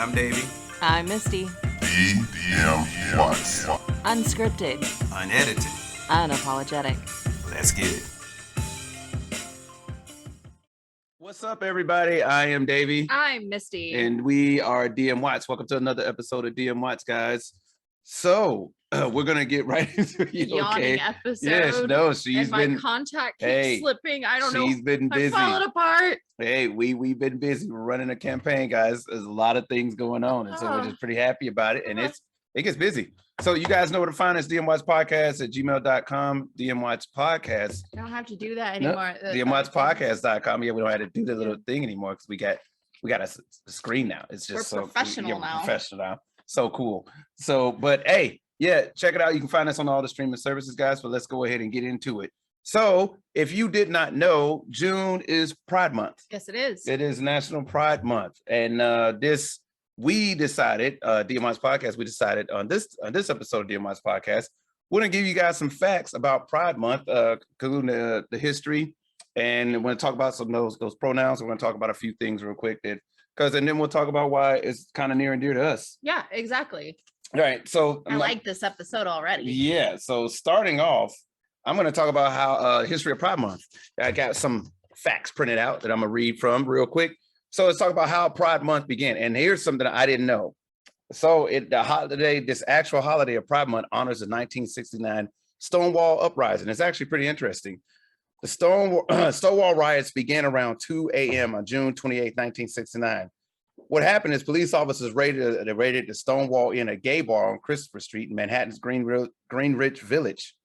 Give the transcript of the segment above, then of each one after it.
I'm Davey. I'm Misty. DM Watts. Unscripted. Unedited. Unapologetic. Let's get it. What's up, everybody? I am Davey. I'm Misty. And we are DM Watts. Welcome to another episode of DM Watts, guys. So, we're going to get right into it. Yawning episode. Yes, no, she's and been... my contact keeps slipping. I don't know. She's been busy. I'm falling apart. Hey, we've been busy. We're running a campaign, guys. There's a lot of things going on. And so we're just pretty happy about it. And it gets busy. So you guys know where to find us, DM Watts Podcast at gmail.com, DM Watts Podcast. I don't have to do that anymore. No, DMWattsPodcast.com. Yeah, we don't have to do the little thing anymore because we got a screen now. It's just we're professional now. Professional now. So cool. So, but hey, yeah, check it out. You can find us on all the streaming services, guys, but let's go ahead and get into it. So if you did not know, June is Pride Month. Yes, it is. It is National Pride Month. And we decided, DM Watts Podcast, we decided on this episode of DM Watts Podcast, we're going to give you guys some facts about Pride Month, including the history. And we're going to talk about some of those pronouns. We're going to talk about a few things real quick and then we'll talk about why it's kind of near and dear to us. Yeah, exactly. All right. So I like this episode already. Yeah. So starting off, I'm going to talk about how history of Pride Month. I got some facts printed out that I'm going to read from real quick. So let's talk about how Pride Month began. And here's something I didn't know. So this actual holiday of Pride Month honors the 1969 Stonewall Uprising. It's actually pretty interesting. The Stonewall riots began around 2 a.m. on June 28, 1969. What happened is police officers raided the Stonewall Inn, a gay bar on Christopher Street in Manhattan's Greenwich Village.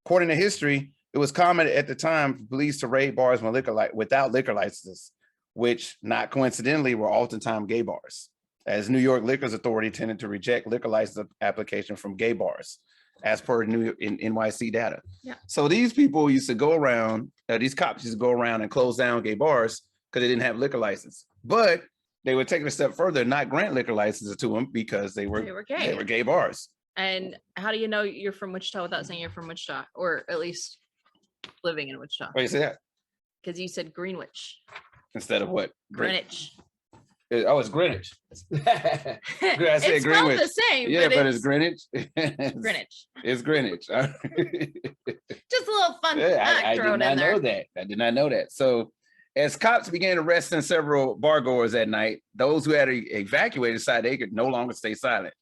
According to history, it was common at the time for police to raid bars without liquor licenses, which, not coincidentally, were oftentimes gay bars, as New York Liquors Authority tended to reject liquor license application from gay bars, as per NYC data. Yeah. So these people used to go around, these cops used to go around and close down gay bars because they didn't have liquor license. But they would take it a step further and not grant liquor licenses to them because they were gay. They were gay bars. And how do you know you're from Wichita without saying you're from Wichita, or at least living in Wichita? Why you say that? Because you said Greenwich. Instead of what? Greenwich. Oh, it's Greenwich. I said it's Greenwich. Spelled the same. Yeah, but it's Greenwich. Greenwich. It's Greenwich. Just a little fun fact thrown in there. I did not know that. So as cops began arresting several bargoers that night, those who had evacuated decided they could no longer stay silent.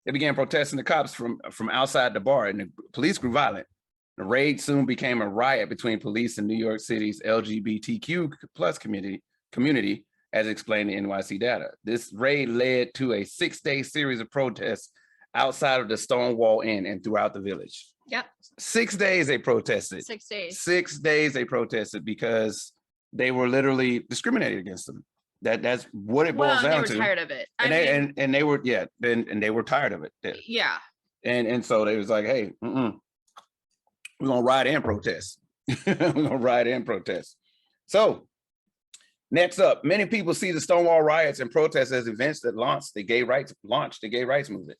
They began protesting the cops from outside the bar, and the police grew violent. The raid soon became a riot between police and New York City's LGBTQ plus community, as explained in NYC data. This raid led to a 6-day series of protests outside of the Stonewall Inn and throughout the village. Yep. 6 days they protested. 6 days. 6 days they protested because they were literally discriminated against them. That's what it boils down to. They were tired of it. They were tired of it. Yeah. And so they was like, hey, we're gonna riot and protest. We're gonna riot and protest. So next up, many people see the Stonewall riots and protests as events that launched the gay rights movement.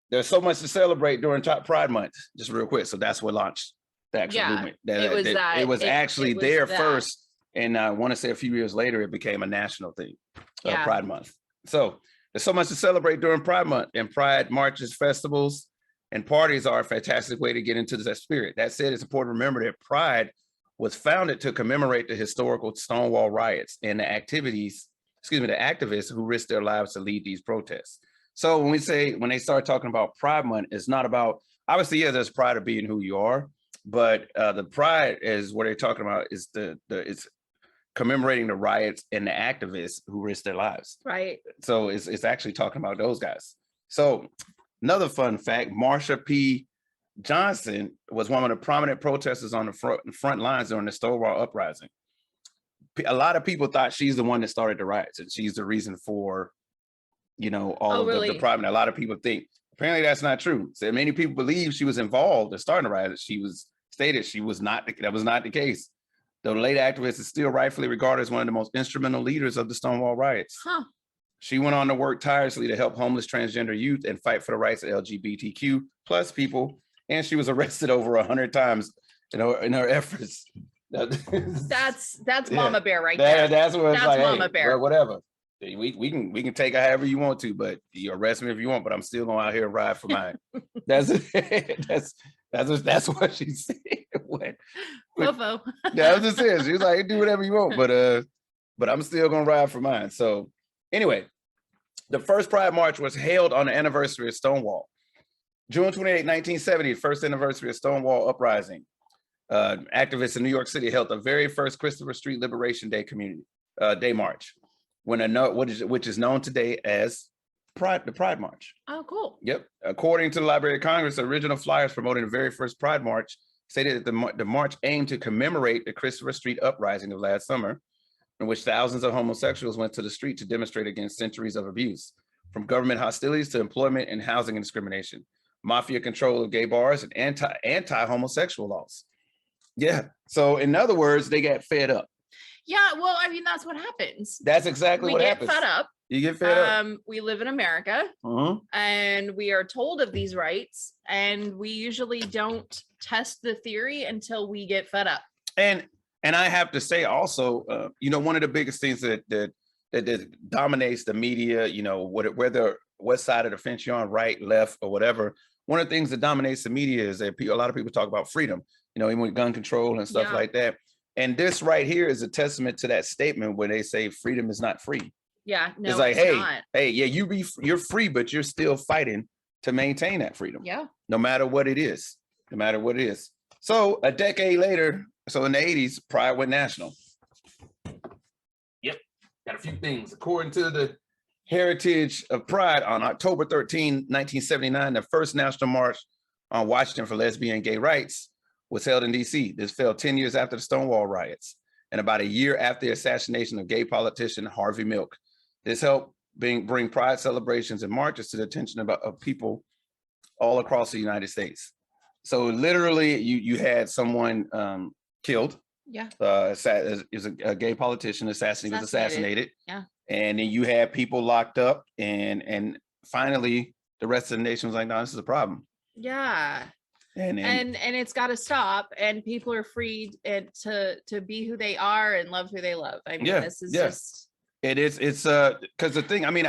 There's so much to celebrate during Pride Month, just real quick. So that's what launched the actual movement. It was actually there first. And I want to say a few years later, it became a national thing, Pride Month. So there's so much to celebrate during Pride Month, and Pride marches, festivals, and parties are a fantastic way to get into that spirit. That said, it's important to remember that Pride was founded to commemorate the historical Stonewall riots and the activists who risked their lives to lead these protests. So when they start talking about Pride Month, it's not about, obviously, yeah, there's pride of being who you are, but the pride is what they're talking about is it's commemorating the riots and the activists who risked their lives. Right. So it's actually talking about those guys. So another fun fact, Marsha P Johnson was one of the prominent protesters on the front lines during the Stonewall Uprising. A lot of people thought she's the one that started the riots and she's the reason for, all of the problem. A lot of people think, apparently that's not true. So many people believe she was involved in starting the riot. That was not the case. The late activist is still rightfully regarded as one of the most instrumental leaders of the Stonewall riots. Huh. She went on to work tirelessly to help homeless transgender youth and fight for the rights of LGBTQ plus people. And she was arrested over 100 times in her efforts. That's Mama Bear right there. That's what it's like. Mama Bear. Whatever. we can take it however you want to, but you arrest me if you want, but I'm still going out here and ride for mine. That's what she said. What? Mofo. Yeah, I was just saying. She was like, do whatever you want, but I'm still gonna ride for mine. So anyway, the first Pride March was held on the anniversary of Stonewall. June 28, 1970, first anniversary of Stonewall Uprising. Activists in New York City held the very first Christopher Street Liberation Day Day March, which is known today as the Pride March. Oh, cool. Yep. According to the Library of Congress, the original flyers promoting the very first Pride March stated that the march aimed to commemorate the Christopher Street Uprising of last summer, in which thousands of homosexuals went to the street to demonstrate against centuries of abuse, from government hostilities to employment and housing and discrimination, mafia control of gay bars, and anti-homosexual laws. Yeah. So in other words, they got fed up. Yeah, well, I mean, that's what happens. That's exactly what happens. We get fed up. You get fed up. We live in America, and we are told of these rights, and we usually don't test the theory until we get fed up. And I have to say also, one of the biggest things that dominates the media, whether what side of the fence you're on, right, left, or whatever, one of the things that dominates the media is that a lot of people talk about freedom, even with gun control and stuff like that. And this right here is a testament to that statement where they say freedom is not free. Yeah, no, it's like, not. You're free, but you're still fighting to maintain that freedom. Yeah. No matter what it is. So a decade later, so in the 80s, Pride went national. Yep. Got a few things. According to the Heritage of Pride, on October 13, 1979, the first national march on Washington for lesbian and gay rights was held in DC. This fell 10 years after the Stonewall riots and about a year after the assassination of gay politician Harvey Milk. This helped bring Pride celebrations and marches to the attention of people all across the United States. So literally, you had someone killed. Yeah. It was a gay politician was assassinated. Yeah. And then you had people locked up, and finally the rest of the nation was like, no, this is a problem. Yeah. And it's got to stop, and people are free to be who they are and love who they love. I mean, this is just. It is. It's because the thing. I mean,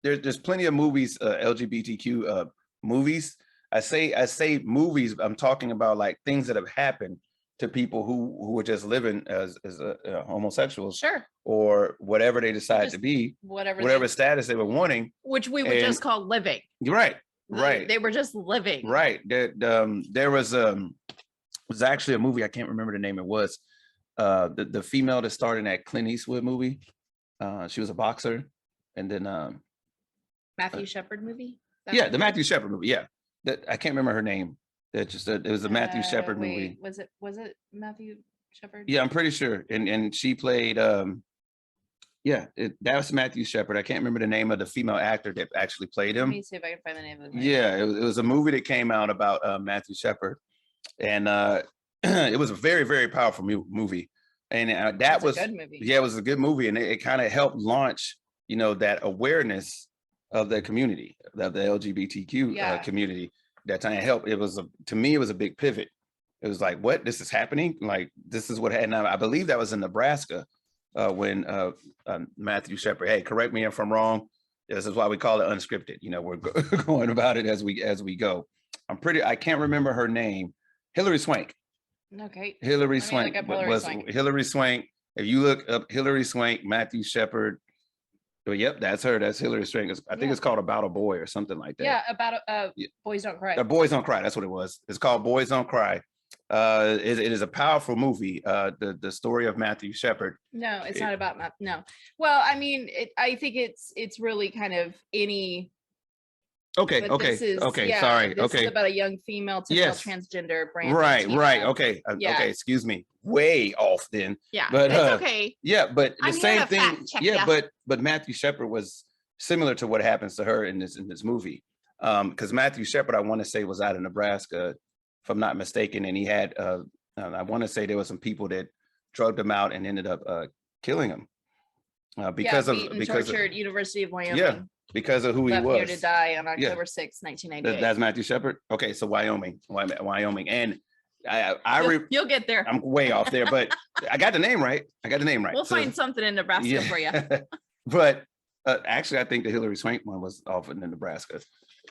there's plenty of movies, LGBTQ movies. I say movies. I'm talking about like things that have happened to people who were just living as homosexuals, sure, or whatever they decide to be, whatever status they were wanting, which we would just call living. Right. They were just living. Right. There was actually a movie, I can't remember the name. It was the female that starred in that Clint Eastwood movie. She was a boxer, and then Matthew Shepard movie. The Matthew Shepard movie. Yeah, I can't remember her name. It was a Matthew Shepard movie. Was it Matthew Shepard? Yeah, I'm pretty sure. And she played. That was Matthew Shepard. I can't remember the name of the female actor that actually played him. Let me see if I can find the name of it. Yeah, it was a movie that came out about Matthew Shepard, and it was a very, very powerful movie. And that was a good movie. Yeah, it was a good movie, and it kind of helped launch, that awareness of the community, of the LGBTQ community. That time helped. To me, it was a big pivot. It was like, what? This is happening? Like, this is what happened. I believe that was in Nebraska when Matthew Shepard. Hey, correct me if I'm wrong. This is why we call it unscripted. We're going about it as we go. I can't remember her name. Hilary Swank. Okay. Hilary Swank was Hilary Swank. If you look up Hilary Swank, Matthew Shepard. Well, yep, that's her. That's Hilary Swank. I think it's called About a Boy or something like that. Yeah, about Boys Don't Cry. Boys Don't Cry. That's what it was. It's called Boys Don't Cry. It is a powerful movie. The story of Matthew Shepard. No, it's not about no. Well, I mean, I think it's really kind of any. Okay. Sorry. This is about a young female to male transgender brand. Right. Okay. Okay. Excuse me. Way off then. Yeah. But it's okay. Yeah, but the same thing. Yeah. But Matthew Shepard was similar to what happens to her in this movie. Because Matthew Shepard, I want to say, was out of Nebraska, if I'm not mistaken, and he had I want to say there were some people that drugged him out and ended up killing him because tortured University of Wyoming. Yeah. Because of who he was. Here to die on October 6, 1998. That's Matthew Shepard. Okay, so Wyoming, and you'll get there. I'm way off there, but I got the name right. We'll find something in Nebraska for you. But Actually, I think the Hillary Swank one was off in Nebraska,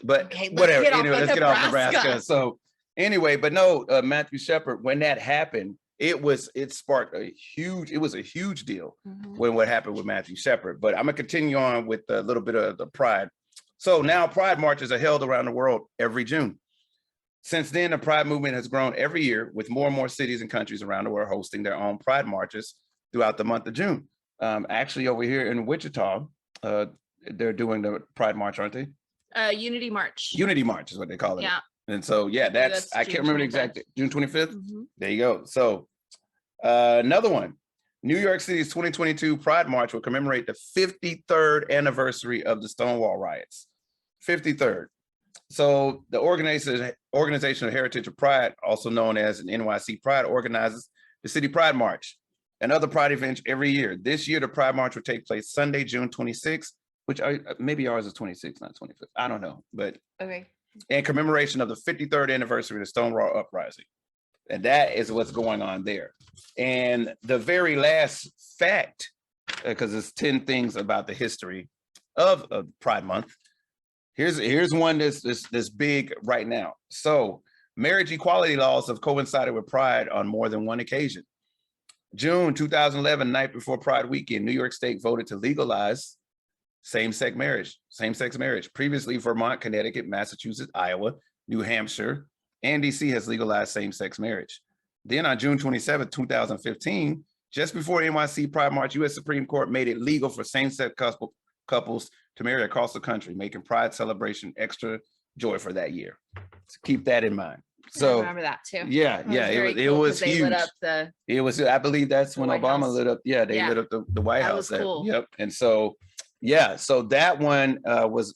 but Okay, let's whatever. get off Anyway, of let's get off Nebraska. Nebraska. So anyway, but no, Matthew Shepard, when that happened, it sparked a huge deal when what happened with Matthew Shepard. But I'm gonna continue on with a little bit of the Pride. So now Pride marches are held around the world every June. Since then, the Pride movement has grown every year, with more and more cities and countries around the world hosting their own Pride marches throughout the month of June. Actually, over here in Wichita, they're doing the Pride March, aren't they? Unity March. Unity March is what they call it. Yeah. And so, yeah, that's I can't remember the exact June 25th. There you go. So another one, New York City's 2022 Pride March will commemorate the 53rd anniversary of the Stonewall riots. 53rd. So the Organization of Heritage of Pride, also known as an NYC Pride, organizes the City Pride March and other Pride events every year. This year, the Pride March will take place Sunday, June 26th, which maybe ours is 26th, not 25th. I don't know, but okay. In commemoration of the 53rd anniversary of the Stonewall Uprising. And that is what's going on there. And the very last fact, because it's 10 things about the history of Pride Month. Here's one that's big right now. So marriage equality laws have coincided with Pride on more than one occasion. June 2011, night before Pride weekend, New York State voted to legalize same-sex marriage. Previously, Vermont, Connecticut, Massachusetts, Iowa, New Hampshire, and DC has legalized same-sex marriage. Then on June 27, 2015, just before the NYC Pride March, U.S. Supreme Court made it legal for same-sex couples to marry across the country, making Pride celebration extra joy for that year. So keep that in mind. So I remember that too. Yeah, it was huge. Lit up it was, I believe that's when Obama House. Lit up. Yeah, they lit up the White House. That was cool. Yep. And so, yeah, so that one was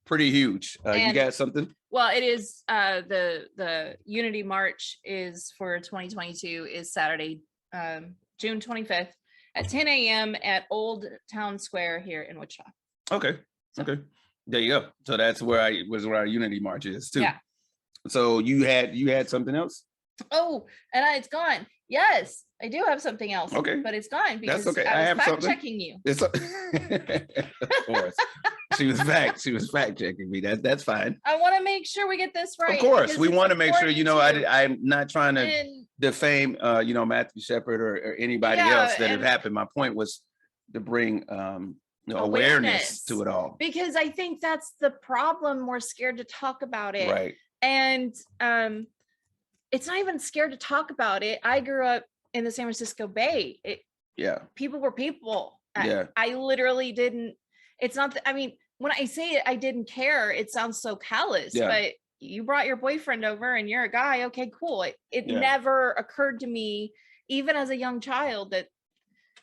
pretty huge. You got something? Well, it is the Unity March is for 2022 is Saturday, June 25th at 10 a.m. at Old Town Square here in Wichita. Okay. Okay. There you go. So that's where our Unity March is too. Yeah. So you had something else? Oh, and it's gone. Yes, I do have something else. Okay. But it's gone because that's okay. I was fact checking you. Of course. She was fact checking me. That's fine. I want to make sure we get this right. Of course, we want to make sure, I'm not trying to defame Matthew Shepard or anybody else that had happened. My point was to bring awareness to it all. Because I think that's the problem. We're scared to talk about it. Right. And it's not even scared to talk about it. I grew up in the San Francisco Bay. People were people. I literally didn't. It's not that, I mean, when I say it, I didn't care. It sounds so callous, but you brought your boyfriend over and you're a guy. Okay, cool. It never occurred to me, even as a young child,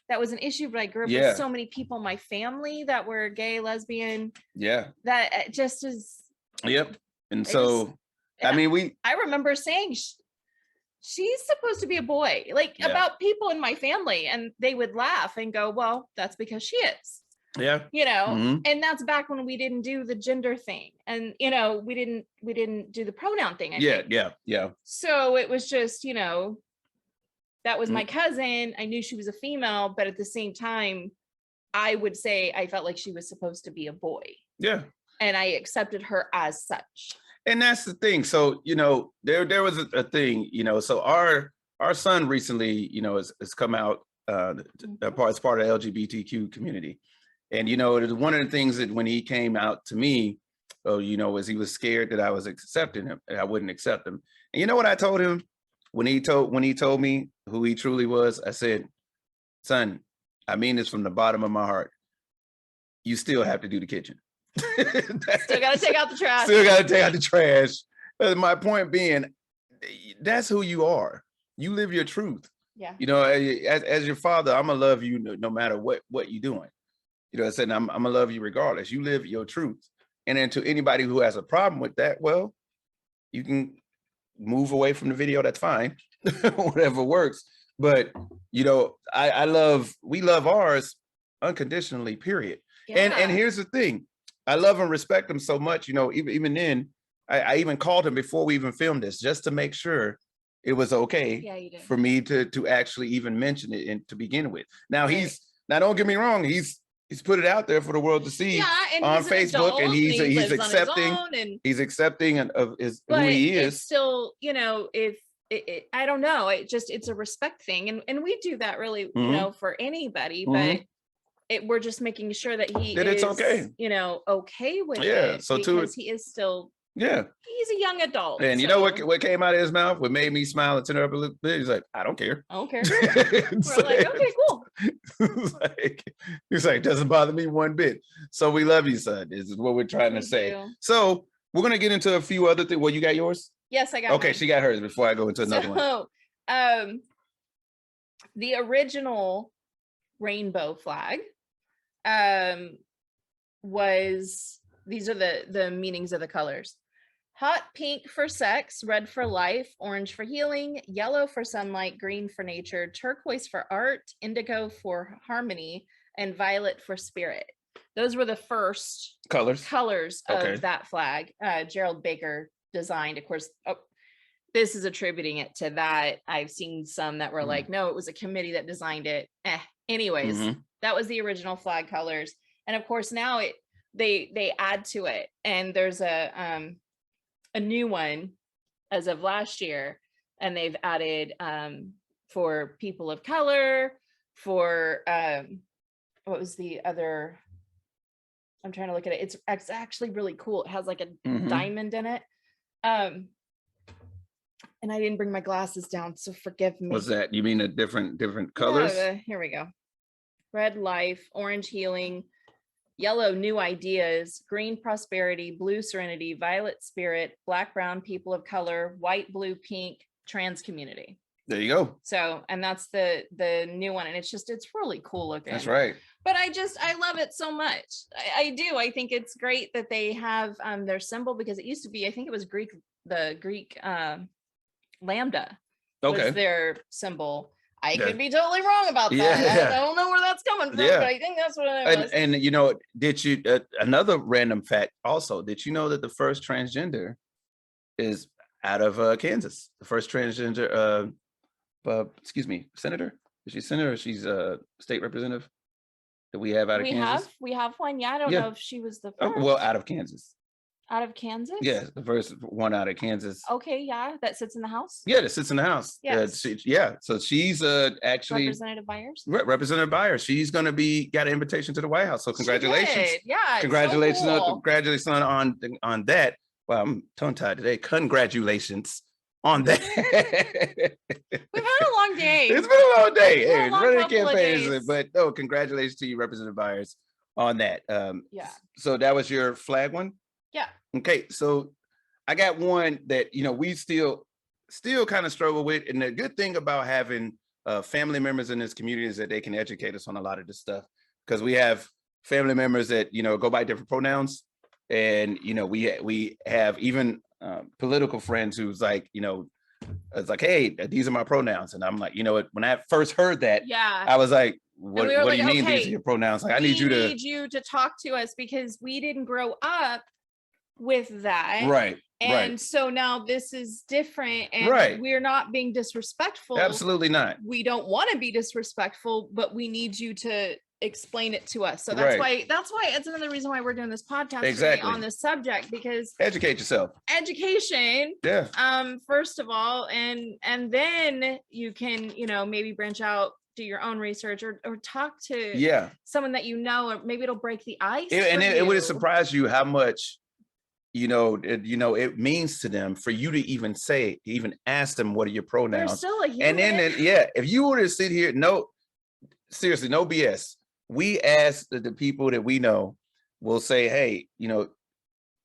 that was an issue. But I grew up with so many people in my family that were gay, lesbian. Yeah. That it just is. Yep. And so, I mean, I remember saying, she's supposed to be a boy, about people in my family. And they would laugh and go, well, that's because she is. Yeah. And that's back when we didn't do the gender thing. And, we didn't do the pronoun thing. I think. Yeah. So it was just, that was my cousin. I knew she was a female, but at the same time, I would say I felt like she was supposed to be a boy. Yeah. And I accepted her as such. And that's the thing. So, there was a thing, so our son recently, has come out as part of the LGBTQ community. And, it was one of the things that when he came out to me, was he was scared that I was accepting him and I wouldn't accept him. And you know what I told him when he told me who he truly was? I said, son, I mean this from the bottom of my heart. You still have to do the kitchen. Still got to take out the trash. Still got to take out the trash. My point being, that's who you are. You live your truth. Yeah. As your father, I'm gonna love you no matter what you're doing. I said, I'm gonna love you regardless. You live your truth. And then to anybody who has a problem with that, well, you can move away from the video. That's fine. Whatever works. But we love ours unconditionally, period. Yeah. And here's the thing. I love and respect them so much, even then, I even called him before we even filmed this, just to make sure it was okay for me to actually even mention it and to begin with. Now now don't get me wrong, he's he's put it out there for the world to see and on Facebook, and he's accepting. He's accepting of who he is. It's still, you know, if I don't know, it's a respect thing, and we do that really, you know, for anybody, but we're just making sure that it's okay, you know, okay with it. So because he is still. Yeah, he's a young adult. And you know what came out of his mouth? What made me smile and turn up a little bit? He's like, I don't care. I don't care. We're like, okay, cool. He's like, doesn't bother me one bit. So we love you, son. This is what we're trying to say. So we're gonna get into a few other things. Well, you got yours? Yes, I got. Okay, she got hers before I go into another one. The original rainbow flag was, these are the meanings of the colors: hot pink for sex, red for life, orange for healing, yellow for sunlight, green for nature, turquoise for art, indigo for harmony, and violet for spirit. Those were the first colors of that flag. Gerald Baker designed, of course. This is attributing it to that. I've seen some that were like, no, it was a committee that designed it. Anyways, that was the original flag colors. And of course now they add to it, and there's a new one as of last year, and they've added for people of color, for what was the other, I'm trying to look at it. It's actually really cool. It has like a diamond in it. And I didn't bring my glasses down, so forgive me. What's that? You mean a different colors? Here we go. Red life, orange healing, yellow new ideas, green prosperity, blue serenity, violet spirit, black brown people of color, white blue pink trans community. There you go. So, and that's the new one, and it's really cool looking. That's right. But I love it so much. I do. I think it's great that they have their symbol, because it used to be, I think it was the Greek lambda was their symbol. I could be totally wrong about that. Yeah. I don't know where that's coming from, but I think that's what it was. And you know, did you another random fact also, did you know that the first transgender is out of Kansas? The first transgender senator? Is she senator, or she's a state representative that we have out of Kansas? We have one. Yeah, I don't know if she was the first. Well, out of Kansas. Out of Kansas? Yeah, the first one out of Kansas. Okay, yeah, that sits in the House. Yeah, that sits in the House. Yes. So she's actually Representative Byers. Representative Byers. She's going to got an invitation to the White House. So congratulations. Yeah, congratulations, so cool. Congratulations on that. Wow, I'm tongue tied today. Congratulations on that. We've had a long day. It's been a long day. Hey, running campaigns, but no, congratulations to you, Representative Byers, on that. Yeah. So that was your flag one? Yeah. Okay, so I got one that, you know, we still kind of struggle with. And the good thing about having family members in this community is that they can educate us on a lot of this stuff, because we have family members that, you know, go by different pronouns. And, you know, we have even political friends who's like, you know, it's like, hey, these are my pronouns. And I'm like, you know, when I first heard that, I was like, what do you mean these are your pronouns? Like, I need you to talk to us, because we didn't grow up with that. Right. And so now this is different, and we're not being disrespectful. Absolutely not. We don't want to be disrespectful, but we need you to explain it to us. So that's why it's another reason why we're doing this podcast today on this subject, because educate yourself. Education. Yeah. First of all, and then you can, you know, maybe branch out, do your own research, or talk to someone that you know, or maybe it'll break the ice. It would surprise you how much it means to them for you to even ask them what are your pronouns. They're still a human. And then if you were to sit here, seriously, no BS. We ask the people that we know, will say, hey, you know,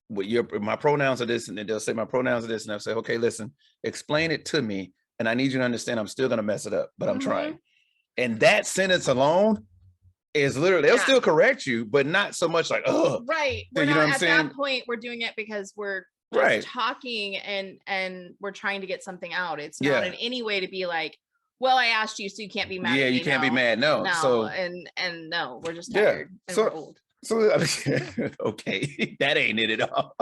my pronouns are this, and then they'll say my pronouns are this, and I'll say, okay, listen, explain it to me, and I need you to understand I'm still gonna mess it up, but I'm trying. And that sentence alone is literally, they'll still correct you, but not so much like, oh, right. We're not, at that point, we're doing it because we're just talking and we're trying to get something out. It's not in any way to be like, well, I asked you, so you can't be mad. Yeah, you can't be mad. No. So and no, we're just tired and we're old. So okay, that ain't it at all.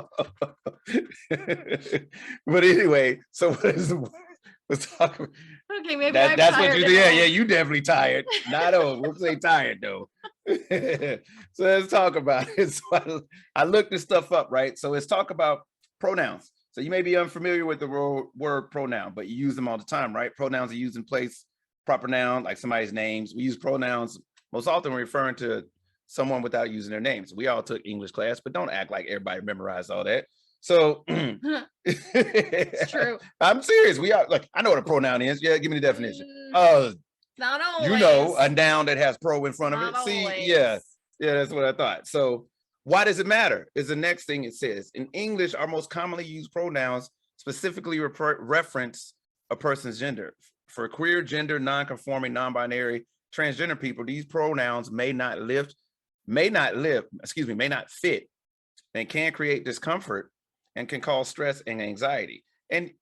But anyway, so Let's talk. Okay, maybe I'm That's tired. what you. Yeah, you definitely tired. Not old. We'll say tired though. So let's talk about it. So I looked this stuff up, right? So let's talk about pronouns. So you may be unfamiliar with the word pronoun, but you use them all the time, right? Pronouns are used in place, proper noun, like somebody's names. We use pronouns most often referring to someone without using their names. We all took English class, but don't act like everybody memorized all that. So it's true. I'm serious. We are like, I know what a pronoun is. Yeah, give me the definition. Not always. You know, a noun that has pro in front of it. Not See, always. yeah, that's what I thought. So why does it matter? Is the next thing it says. In English, our most commonly used pronouns specifically reference a person's gender. For queer, gender, non-conforming, non-binary, transgender people, these pronouns may not fit, and can create discomfort and can cause stress and anxiety. And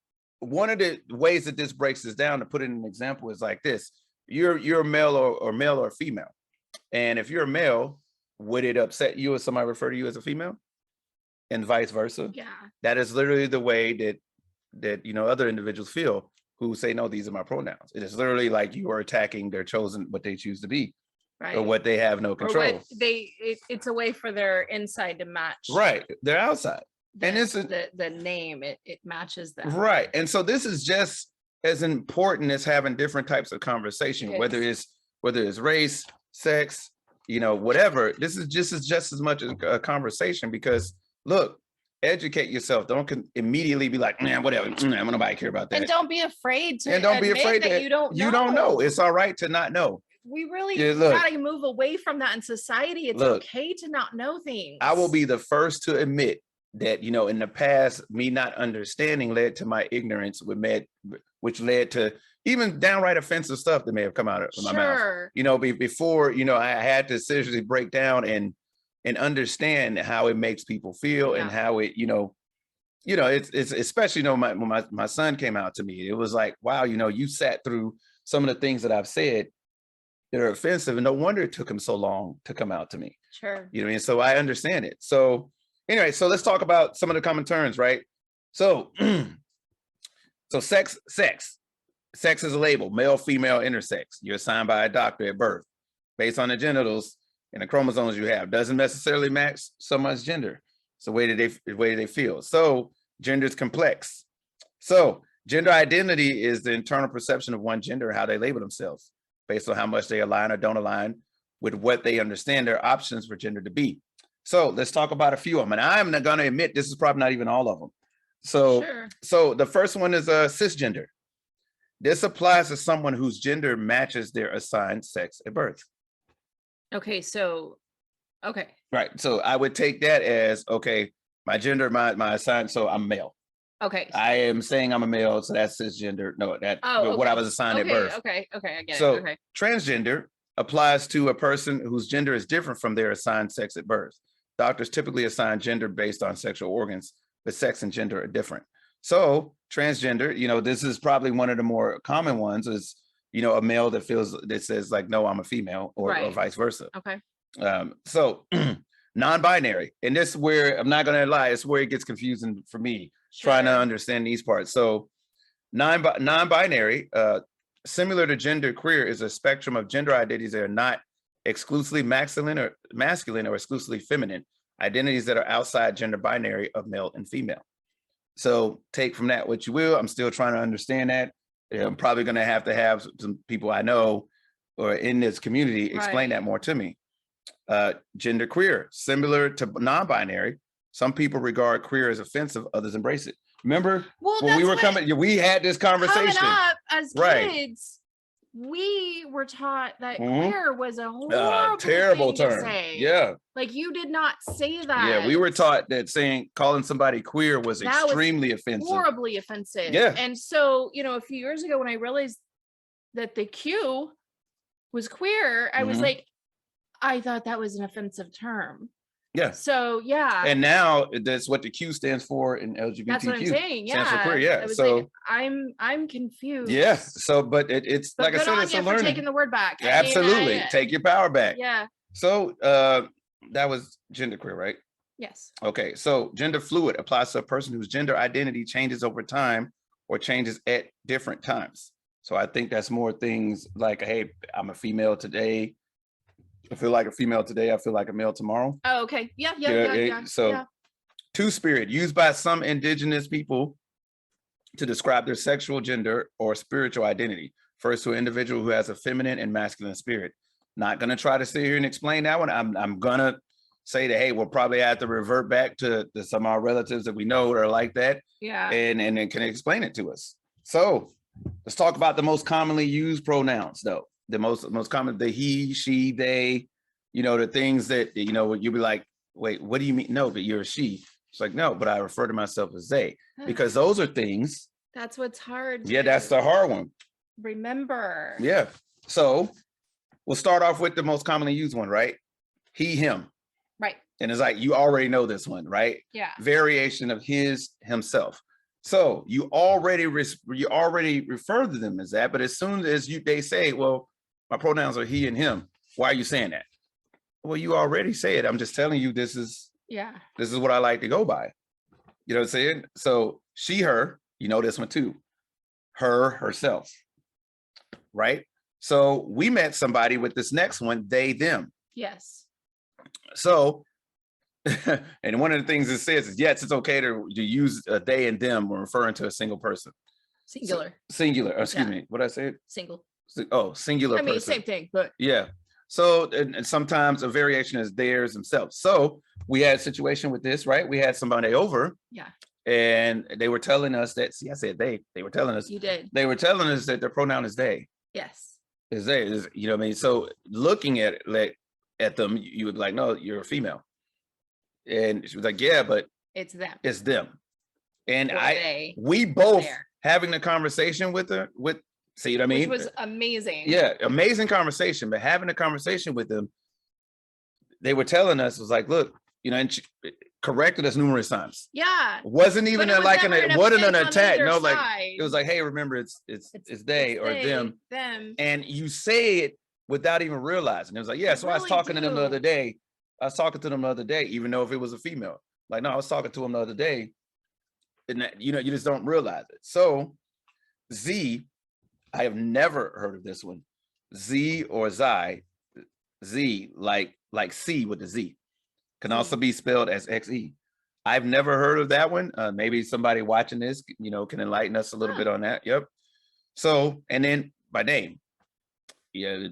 one of the ways that this breaks this down, to put it in an example, is like this. You're a male or male or female. And if you're a male, would it upset you if somebody refer to you as a female? And vice versa? Yeah. That is literally the way that other individuals feel who say, no, these are my pronouns. It is literally like you are attacking their chosen, what they choose to be. Right. Or what they have no control. Or it's a way for their inside to match. Right. They're outside. And it's the name, it matches them. Right. And so this is just as important as having different types of conversation, whether it's race, sex, whatever. This is just as much a conversation, because look, educate yourself. Don't immediately be like, man, whatever. Nobody care about that. And don't be afraid to admit that you don't know. It's all right to not know. We really gotta move away from that in society. It's okay to not know things. I will be the first to admit that, in the past, me not understanding led to my ignorance, which led to even downright offensive stuff that may have come out of my mouth. Before, I had to seriously break down and understand how it makes people feel and how it, it's especially, when my son came out to me, it was like, wow, you sat through some of the things that I've said that are offensive, and no wonder it took him so long to come out to me. Sure. And so I understand it. So anyway, so let's talk about some of the common terms, right? So, sex is a label, male, female, intersex. You're assigned by a doctor at birth based on the genitals and the chromosomes you have. Doesn't necessarily match someone's gender. It's the way that they feel. So gender is complex. So gender identity is the internal perception of one gender, how they label themselves, based on how much they align or don't align with what they understand their options for gender to be. So let's talk about a few of them. And I'm going to admit, this is probably not even all of them. So the first one is cisgender. This applies to someone whose gender matches their assigned sex at birth. Okay. Right. So I would take that as, okay, my gender, my assigned, so I'm male. Okay. I am saying I'm a male, so that's cisgender. No, what I was assigned at birth. Okay, I get it. So transgender applies to a person whose gender is different from their assigned sex at birth. Doctors typically assign gender based on sexual organs, but sex and gender are different. So transgender, this is probably one of the more common ones, is, a male that says like, no, I'm a female, or vice versa. Okay. So non-binary, and this is where, I'm not going to lie, it's where it gets confusing for me. Trying to understand these parts. So non-binary, similar to gender queer, is a spectrum of gender identities that are not exclusively masculine or exclusively feminine, identities that are outside gender binary of male and female. So take from that what you will. I'm still trying to understand that. I'm probably going to have some people I know or in this community explain that more to me. Gender queer, similar to non-binary, some people regard queer as offensive, others embrace it. Remember when we were we had this conversation. Coming up as kids, we were taught that queer was a horrible terrible thing term. To say. Yeah. Like you did not say that. Yeah, we were taught that calling somebody queer was extremely offensive. Horribly offensive. Yeah. And so, a few years ago when I realized that the Q was queer, I was like, I thought that was an offensive term. Yeah. So yeah. And now that's what the Q stands for in LGBTQ. That's what I'm saying. Yeah. Stands for queer. Yeah. So like, I'm confused. Yeah. So, but it's like I said, it's a learning. Taking the word back. Absolutely. Take your power back. Yeah. So that was genderqueer, right? Yes. Okay. So gender fluid applies to a person whose gender identity changes over time or changes at different times. So I think that's more things like, hey, I'm a female today. I feel like a female today. I feel like a male tomorrow. Oh, okay. Yeah. So two-spirit, used by some indigenous people to describe their sexual gender or spiritual identity. First, to an individual who has a feminine and masculine spirit. Not going to try to sit here and explain that one. I'm going to say that, hey, we'll probably have to revert back to some of our relatives that we know that are like that. Yeah. And then can explain it to us. So let's talk about the most commonly used pronouns, though. The most common, the he, she, they, you know, the things that, you know, you'll be like, wait, what do you mean? No, but you're a she. It's like, no, but I refer to myself as they, because those are things. That's what's hard. Yeah, that's the hard one. Remember. Yeah. So we'll start off with the most commonly used one, right? He, him. Right. And it's like, you already know this one, right? Yeah. Variation of his, himself. So you already refer to them as that, but as soon as they say, well, my pronouns are he and him, why are you saying that? Well, you already say it. I'm just telling you this is what I like to go by. You know what I'm saying? So she, her, you know this one too. Her, herself. Right? So we met somebody with this next one, they, them. Yes. So, and one of the things it says is, yes, it's okay to use a they and them when referring to a single person. Singular. Singular. Excuse me. What did I say? Single. Oh, singular. I mean, person. same thing, but yeah. So, and sometimes a variation is theirs themselves. So we had a situation with this, right? We had somebody over. Yeah. And they were telling us that, see, I said they were telling us. You did. They were telling us that their pronoun is they. Yes. Is they, you know what I mean? So looking at it, like, at them, you would be like, no, you're a female. And she was like, yeah, but it's them. It's them. And we both having the conversation with her, see what I mean? Which was amazing. Yeah, amazing conversation. But having a conversation with them, they were telling us, was like, look, you know, and she corrected us numerous times. Yeah. Wasn't even wasn't an attack. No, like side. It was like, hey, remember, it's they or them. And you say it without even realizing. It was like, yeah. So I was talking to them the other day. Even though if it was a female. Like, no, I was talking to him the other day. And that, you know, you just don't realize it. So Z, I have never heard of this one. Z or Zai, Z, like C with the Z, can also be spelled as XE. I've never heard of that one. Maybe somebody watching this, you know, can enlighten us a little bit on that. Yep. So, and then by name, yeah,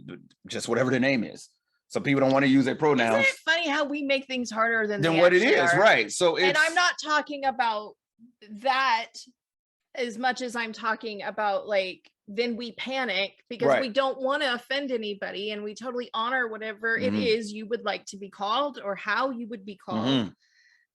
just whatever the name is. Some people don't want to use their pronouns. Isn't it funny how we make things harder than what it is, right? So and I'm not talking about that as much as I'm talking about like, then we panic because we don't want to offend anybody, and we totally honor whatever it is you would like to be called or how you would be called.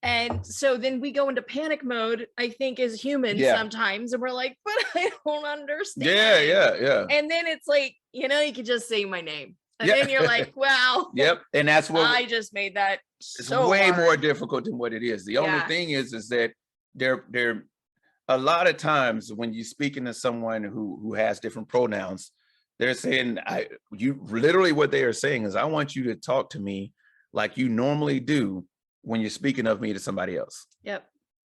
And so then we go into panic mode, I think, as humans sometimes, and we're like, but I don't understand. Yeah. And then it's like, you know, you could just say my name. And then you're like, wow. Yep. And that's what I just made that it's way more difficult than what it is. The only thing is that they're a lot of times when you're speaking to someone who has different pronouns, they're saying, what they are saying is, I want you to talk to me like you normally do when you're speaking of me to somebody else. Yep.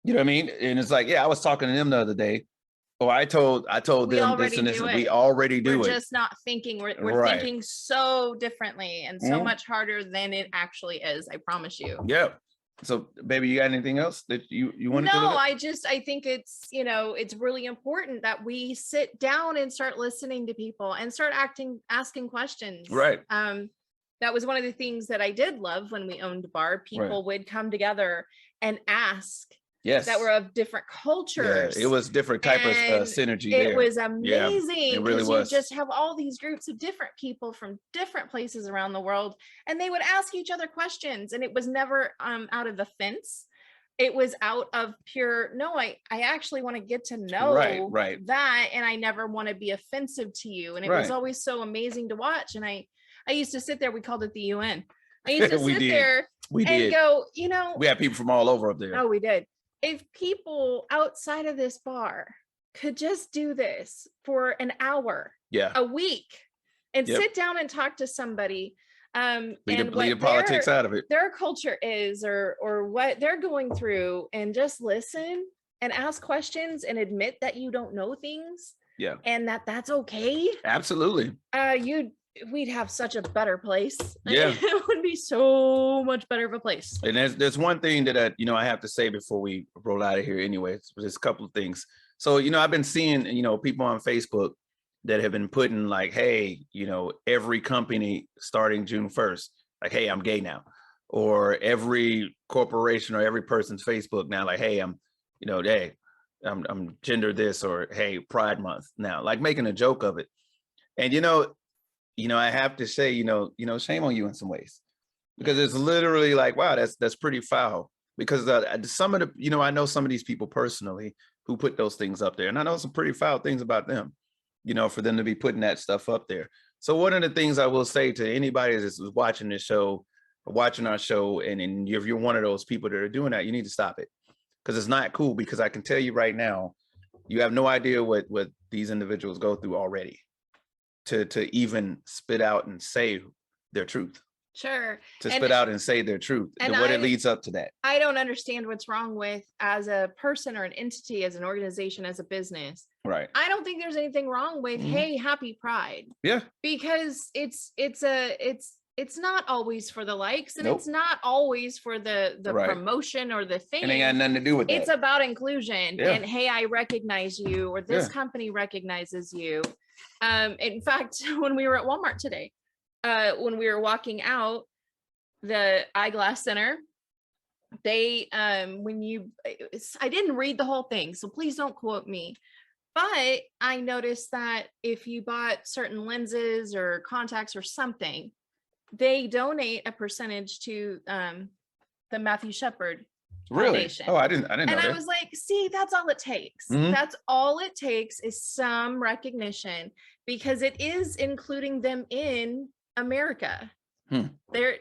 You know what I mean? And it's like, yeah, I was talking to them the other day. Oh, I told them this and this. We already do it. We're just not thinking. We're thinking so differently and so much harder than it actually is. I promise you. Yeah. So, baby, you got anything else that you wanted to? No, I think it's, you know, it's really important that we sit down and start listening to people and start asking questions. Right. That was one of the things that I did love when we owned a bar. People would come together and ask. Yes. That were of different cultures. Yeah, it was different type of synergy there. It was amazing. Yeah, it really was. You just have all these groups of different people from different places around the world, and they would ask each other questions, and it was never out of offense. It was out of pure, no, I actually want to get to know that, and I never want to be offensive to you. And it was always so amazing to watch. And I used to sit there, we called it the UN. I used to sit there and go, you know. We had people from all over up there. Oh, we did. If people outside of this bar could just do this for an hour, a week, and sit down and talk to somebody, leave the politics out of it, their culture is, or what they're going through, and just listen and ask questions and admit that you don't know things. Yeah. And that's okay. Absolutely. We'd have such a better place. Yeah. It would be so much better of a place. And there's one thing that I have to say before we roll out of here anyway. There's a couple of things. So, I've been seeing, people on Facebook that have been putting like, hey, every company starting June 1st, like, hey, I'm gay now. Or every corporation or every person's Facebook now, like, hey, I'm gender this, or hey, Pride Month now, like making a joke of it. And, I have to say, shame on you in some ways, because it's literally like, wow, that's pretty foul. Because some of the, I know some of these people personally who put those things up there, and I know some pretty foul things about them, for them to be putting that stuff up there. So one of the things I will say to anybody that's watching this show, watching our show, and if you're one of those people that are doing that, you need to stop it, because it's not cool. Because I can tell you right now, you have no idea what these individuals go through already to even spit out and say their truth. Sure. Spit out and say their truth. And what it leads up to that. I don't understand what's wrong with, as a person or an entity, as an organization, as a business. Right. I don't think there's anything wrong with, hey, happy Pride. Yeah. Because it's not always for the likes, and Nope. It's not always for the Right. promotion or the thing. And it got nothing to do with that. It's about inclusion. Yeah. And hey, I recognize you, or this Yeah. company recognizes you. In fact, when we were at Walmart today, when we were walking out the eyeglass center, they I didn't read the whole thing, so please don't quote me, but I noticed that if you bought certain lenses or contacts or something, they donate a percentage to the Matthew Shepard Really? Foundation. Oh, I didn't know And that. I was like, see, that's all it takes. Mhm. That's all it takes is some recognition, because it is including them in America. They're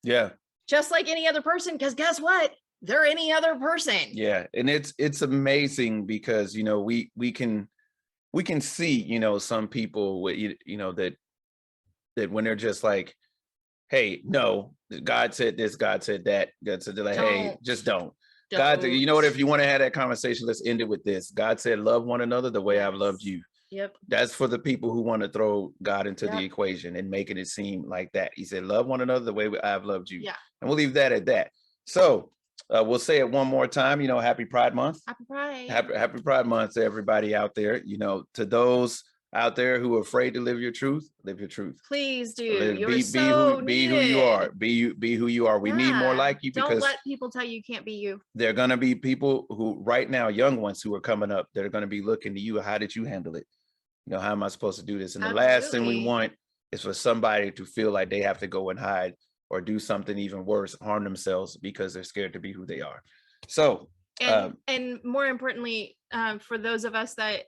Yeah. just like any other person, because guess what? They're any other person. Yeah. And it's amazing because, we can see, some people with, that when they're just like, hey, no, God said this, God said that. God said, like, hey, just don't. God, you know what? If you want to have that conversation, let's end it with this. God said, love one another the way I've loved you. Yep. That's for the people who want to throw God into the equation and making it seem like that. He said, love one another the way I've loved you. Yeah. And we'll leave that at that. So we'll say it one more time, happy Pride Month. Happy Pride. Happy Pride Month to everybody out there. To those out there who are afraid to live your truth, live your truth. Please do. Be who you are. Be who you are. We need more like you, because don't let people tell you can't be you. there are going to be people who right now, young ones who are coming up, that are going to be looking to you. How did you handle it? How am I supposed to do this? And the last thing we want is for somebody to feel like they have to go and hide or do something even worse, harm themselves because they're scared to be who they are. So, and more importantly, for those of us that,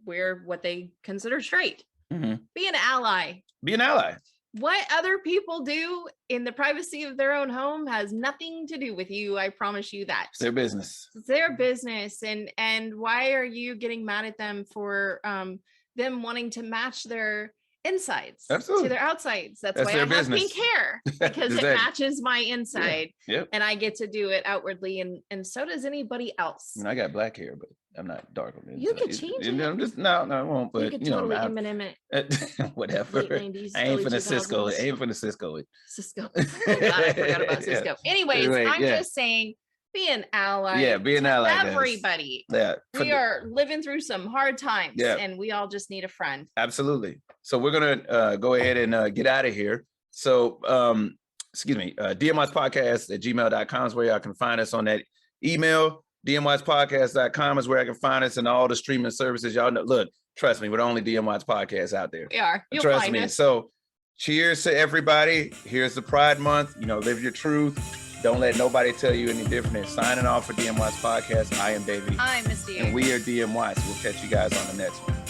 we're what they consider straight, be an ally. Be an ally. What other people do in the privacy of their own home has nothing to do with you. I promise you that. It's their business. It's their business. And why are you getting mad at them for them wanting to match their insides to their outsides? That's why I have pink hair, because it matches my inside. Yep. And I get to do it outwardly, and so does anybody else. I got black hair, but I'm not dark. You can change it. I'm just no, I won't. But you can totally Eminem it. Whatever. Late 90s, I ain't finna Cisco. Cisco it. Cisco. God, I forgot about Cisco. Yeah. Anyways, I'm just saying, be an ally. Yeah, be an ally. Everybody. Yeah. We are living through some hard times, and we all just need a friend. Absolutely. So we're gonna go ahead and get out of here. So dmyspodcast@gmail.com is where y'all can find us on that email. dmyspodcast.com is where I can find us, and all the streaming services. Y'all know, look, trust me, we're the only DMY's podcast out there. We are. You'll trust find me. us. So cheers to everybody. Here's the Pride Month. Live your truth. Don't let nobody tell you any different. And signing off for DMY's podcast, I am Davey. I'm Misty. And we are DMYs. We'll catch you guys on the next one.